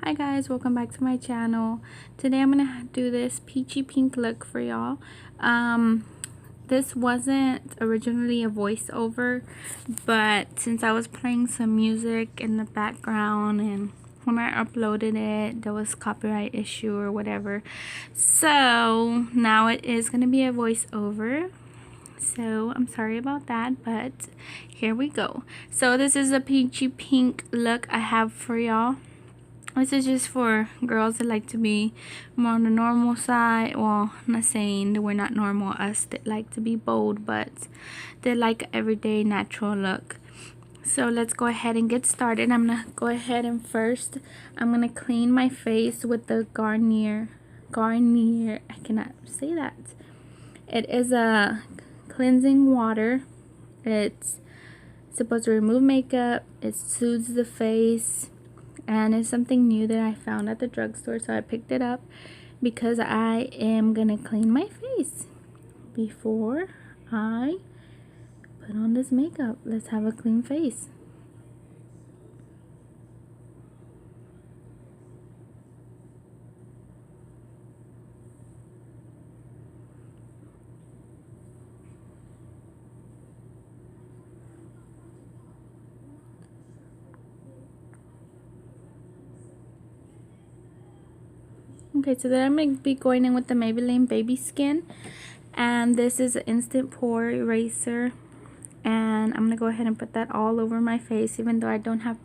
Hi guys, welcome back to my channel. Today I'm gonna do this peachy pink look for y'all. This wasn't originally a voiceover, but since I was playing some music in the background and when I uploaded it there was copyright issue or whatever, so now it is gonna be a voiceover. So I'm sorry about that, but here we go. So this is a peachy pink look I have for y'all. This is just for girls that like to be more on the normal side. Well, I'm not saying that we're not normal, us that like to be bold, but they like everyday natural look. So let's go ahead and get started. I'm gonna go ahead and first I'm gonna clean my face with the Garnier, I cannot say that. It is a cleansing water. It's supposed to remove makeup, it soothes the face, and it's something new that I found at the drugstore, so I picked it up because I am gonna clean my face before I put on this makeup. Let's have a clean face. Okay, so then I'm going to be going in with the Maybelline Baby Skin, and this is an instant pore eraser, and I'm going to go ahead and put that all over my face, even though I don't have,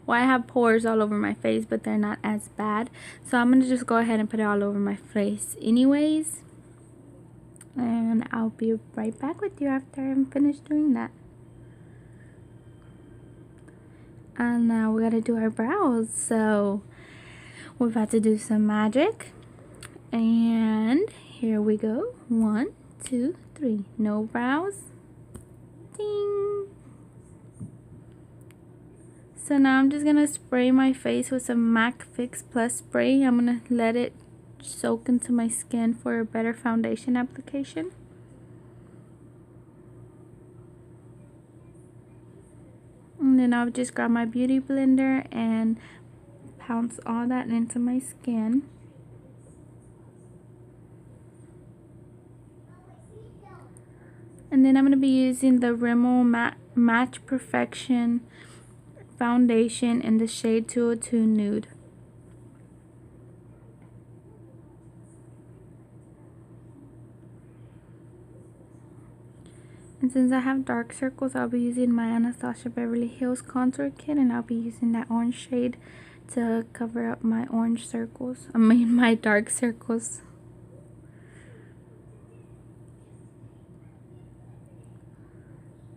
well, I have pores all over my face, but they're not as bad, so I'm going to just go ahead and put it all over my face anyways, and I'll be right back with you after I'm finished doing that. And now we got to do our brows, so we're about to do some magic, and here we go. 1, 2, 3. No brows. Ding. So now I'm just gonna spray my face with some MAC Fix Plus spray. I'm gonna let it soak into my skin for a better foundation application. And then I'll just grab my beauty blender and pounce all that into my skin. And then I'm going to be using the RIMMEL Match Perfection foundation in the shade 202 Nude. And since I have dark circles, I'll be using my Anastasia Beverly Hills contour kit, and I'll be using that orange shade to cover up my orange circles. I mean my dark circles.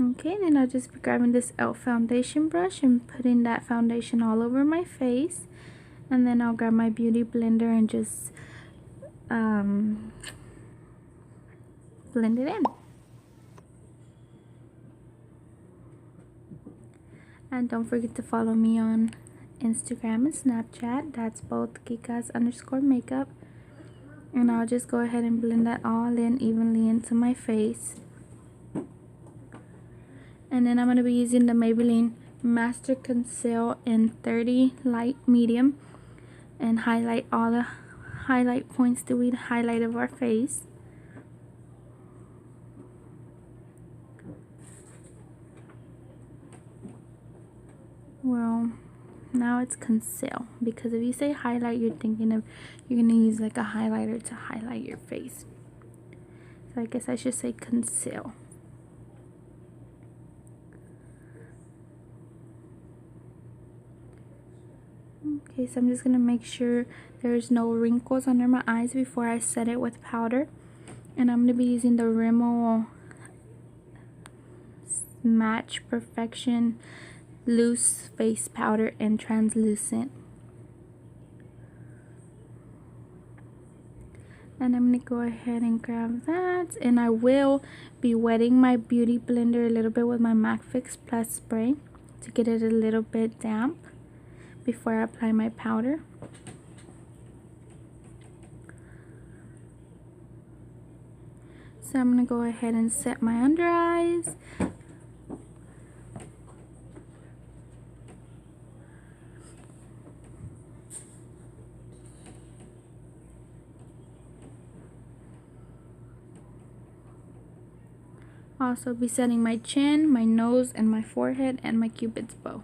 Okay, then I'll just be grabbing this e.l.f. foundation brush and putting that foundation all over my face. And then I'll grab my beauty blender and just blend it in. And don't forget to follow me on Instagram and Snapchat. That's both Kikas_makeup. And I'll just go ahead and blend that all in evenly into my face. And then I'm going to be using the Maybelline Master Conceal in 30 Light Medium and highlight all the highlight points that we highlight of our face. Well, now it's conceal, because if you say highlight, you're thinking of you're going to use like a highlighter to highlight your face. So I guess I should say conceal. Okay, so I'm just going to make sure there's no wrinkles under my eyes before I set it with powder. And I'm going to be using the RIMMEL Match Perfection Loose Face Powder in Translucent. And I'm going to go ahead and grab that. And I will be wetting my beauty blender a little bit with my MAC Fix Plus spray to get it a little bit damp before I apply my powder. So I'm going to go ahead and set my under eyes. Also be setting my chin, my nose, and my forehead, and my cupid's bow.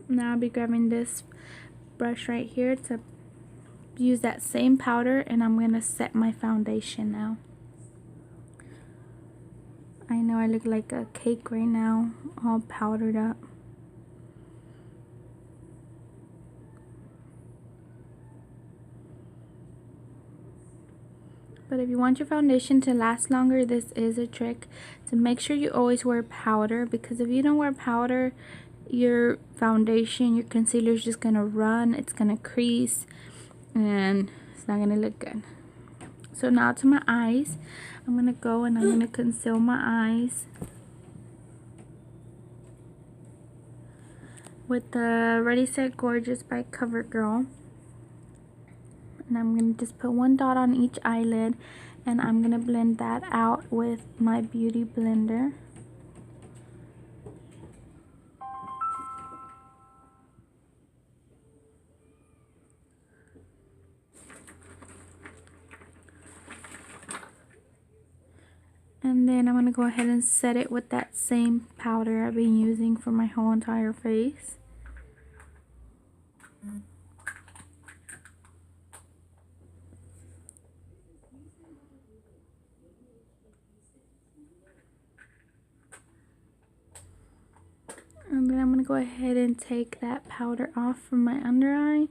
Now I'll be grabbing this brush right here to use that same powder, and I'm going to set my foundation now. I know I look like a cake right now, all powdered up. But if you want your foundation to last longer, this is a trick to make sure you always wear powder, because if you don't wear powder, your foundation, your concealer is just gonna run, it's gonna crease, and it's not gonna look good. So now to my eyes, I'm gonna go and I'm gonna conceal my eyes with the Ready Set Gorgeous by CoverGirl. And I'm gonna just put one dot on each eyelid, and I'm gonna blend that out with my beauty blender. And then I'm going to go ahead and set it with that same powder I've been using for my whole entire face. And then I'm going to go ahead and take that powder off from my under eye.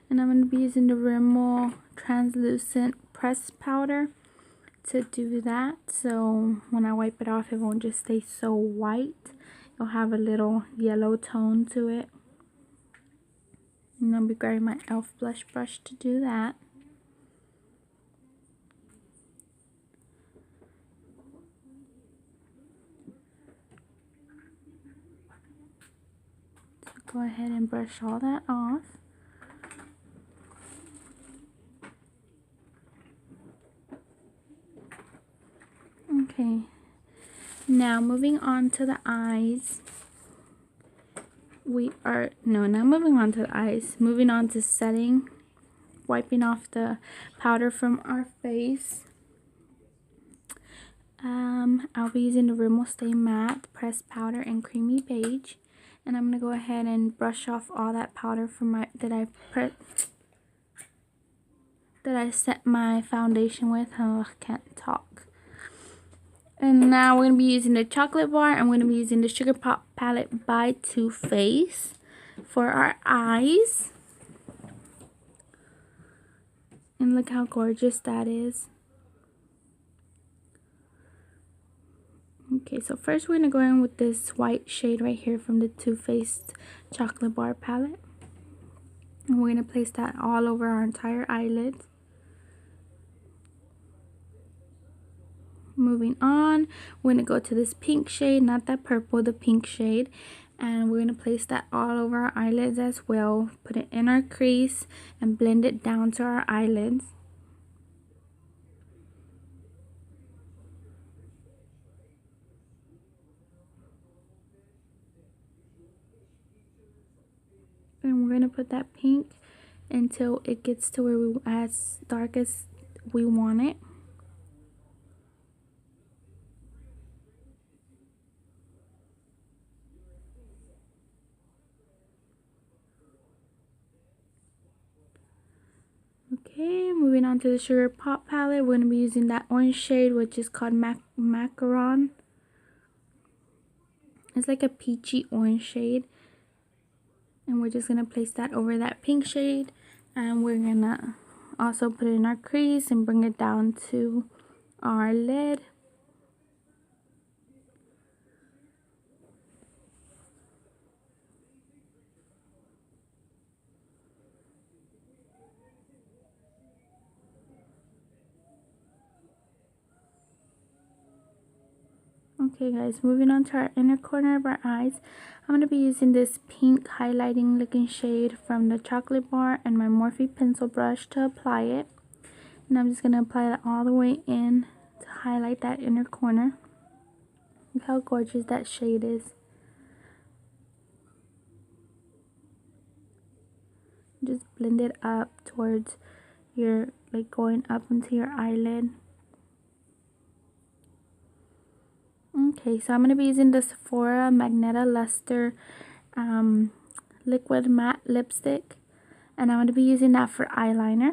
And I'm going to be using the Rimmel translucent press powder to do that, so when I wipe it off, it won't just stay so white. It'll have a little yellow tone to it. And I'll be grabbing my e.l.f. blush brush to do that. So go ahead and brush all that off. Okay, now moving on to the eyes. Not moving on to the eyes, moving on to setting, wiping off the powder from our face. I'll be using the Rimmel Stay Matte Pressed Powder in Creamy Beige, and I'm gonna go ahead and brush off all that powder from that I set my foundation with. Oh, I can't talk. And now we're going to be using the chocolate bar. I'm going to be using the Sugar Pop palette by Too Faced for our eyes. And look how gorgeous that is. Okay, so first we're going to go in with this white shade right here from the Too Faced chocolate bar palette. And we're going to place that all over our entire eyelids. Moving on, we're going to go to this pink shade, not that purple, the pink shade, and we're going to place that all over our eyelids as well. Put it in our crease and blend it down to our eyelids. And we're going to put that pink until it gets to where as dark as we want it. Okay, moving on to the Sugar Pop palette. We're going to be using that orange shade, which is called Macaron. It's like a peachy orange shade. And we're just going to place that over that pink shade. And we're going to also put it in our crease and bring it down to our lid. Okay guys, moving on to our inner corner of our eyes. I'm going to be using this pink highlighting looking shade from the chocolate bar and my Morphe pencil brush to apply it. And I'm just going to apply that all the way in to highlight that inner corner. Look how gorgeous that shade is. Just blend it up towards your, like going up into your eyelid. Okay, so I'm going to be using the Sephora Magneta Luster liquid matte lipstick, and I'm going to be using that for eyeliner.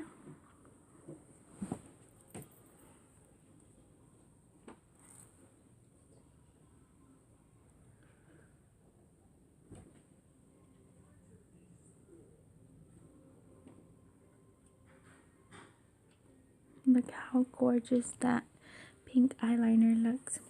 Look how gorgeous that pink eyeliner looks.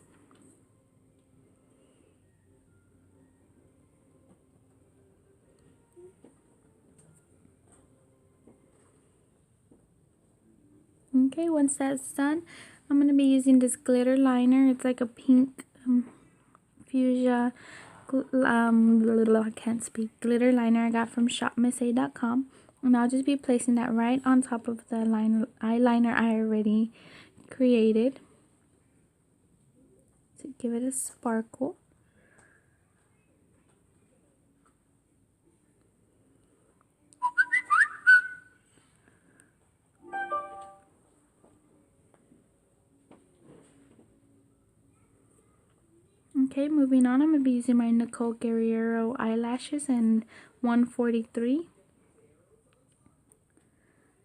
Okay, once that's done, I'm going to be using this glitter liner. It's like a pink fuchsia, I can't speak, glitter liner I got from shopmissa.com. And I'll just be placing that right on top of the eyeliner I already created to give it a sparkle. Okay, moving on, I'm going to be using my NICOLE Guerrierro eyelashes in 143.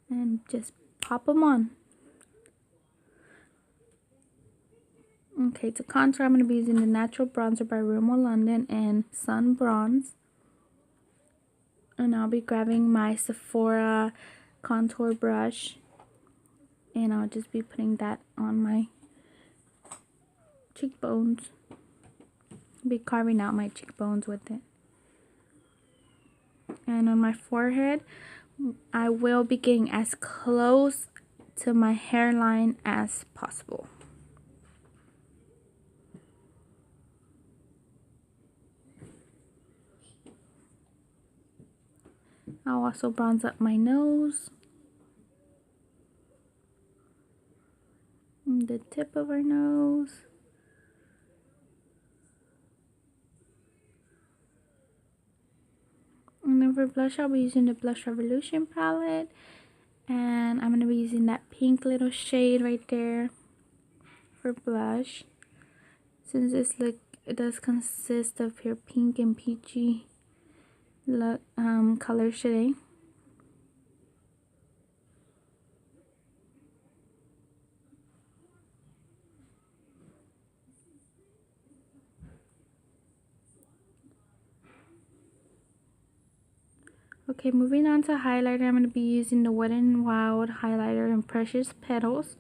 And just pop them on. Okay, to contour, I'm going to be using the Natural Bronzer by RIMMEL London and Sun Bronze. And I'll be grabbing my Sephora contour brush. And I'll just be putting that on my cheekbones. I'll be carving out my cheekbones with it. And on my forehead, I will be getting as close to my hairline as possible. I'll also bronze up my nose, and the tip of our nose, and then for blush I'll be using the Blush Revolution palette, and I'm going to be using that pink little shade right there for blush, since this look, it does consist of pure pink and peachy look colors today. Okay, moving on to highlighter, I'm going to be using the Wet n Wild highlighter in Precious Petals.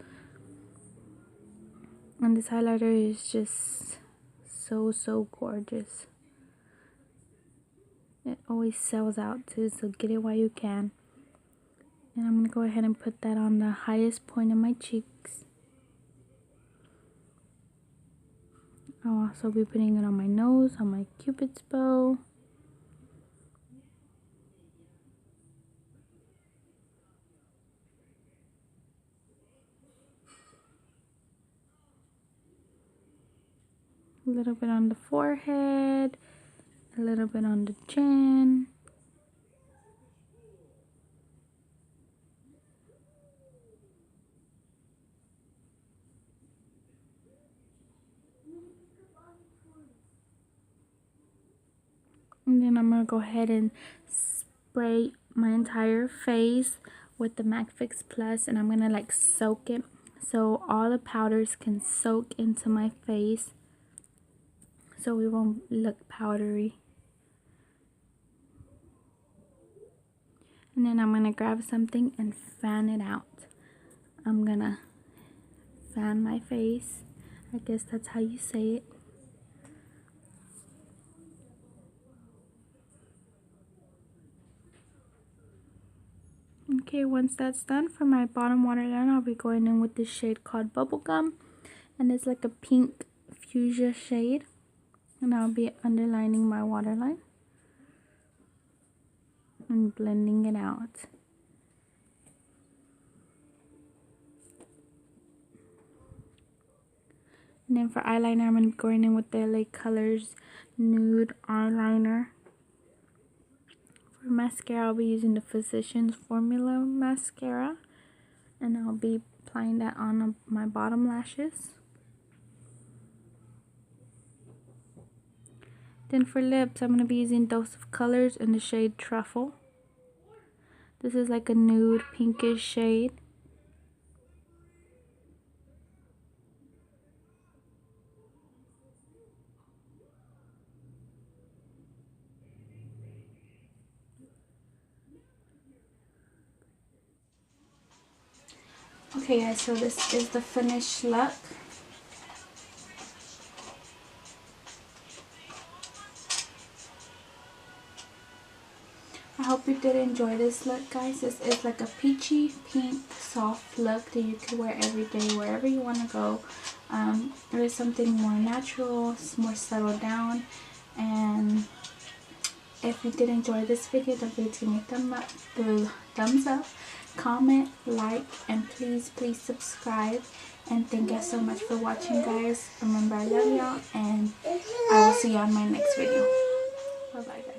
And this highlighter is just so gorgeous. It always sells out too, so get it while you can. And I'm going to go ahead and put that on the highest point of my cheeks. I'll also be putting it on my nose, on my Cupid's bow. A little bit on the forehead, a little bit on the chin. And then I'm going to go ahead and spray my entire face with the MAC Fix Plus, and I'm going to like soak it so all the powders can soak into my face so we won't look powdery. And then I'm going to grab something and fan it out. I'm going to fan my face. I guess that's how you say it. Okay, once that's done, for my bottom waterline, I'll be going in with this shade called Bubblegum. And it's like a pink fuchsia shade, and I'll be underlining my waterline and blending it out. And then for eyeliner, I'm going to be going in with the LA Colors Nude Eyeliner. For mascara, I'll be using the Physicians Formula mascara, and I'll be applying that on my bottom lashes. Then for lips, I'm going to be using Dose of Colors in the shade Truffle. This is like a nude pinkish shade. Okay guys, so this is the finished look. I hope you did enjoy this look, guys. This is like a peachy pink soft look that you can wear every day, wherever you want to go. It is something more natural, more settled down. And if you did enjoy this video, don't forget to give me a thumbs up, comment, like, and please subscribe. And thank you so much for watching, guys. Remember, I love y'all, and I will see you on my next video. Bye bye, guys.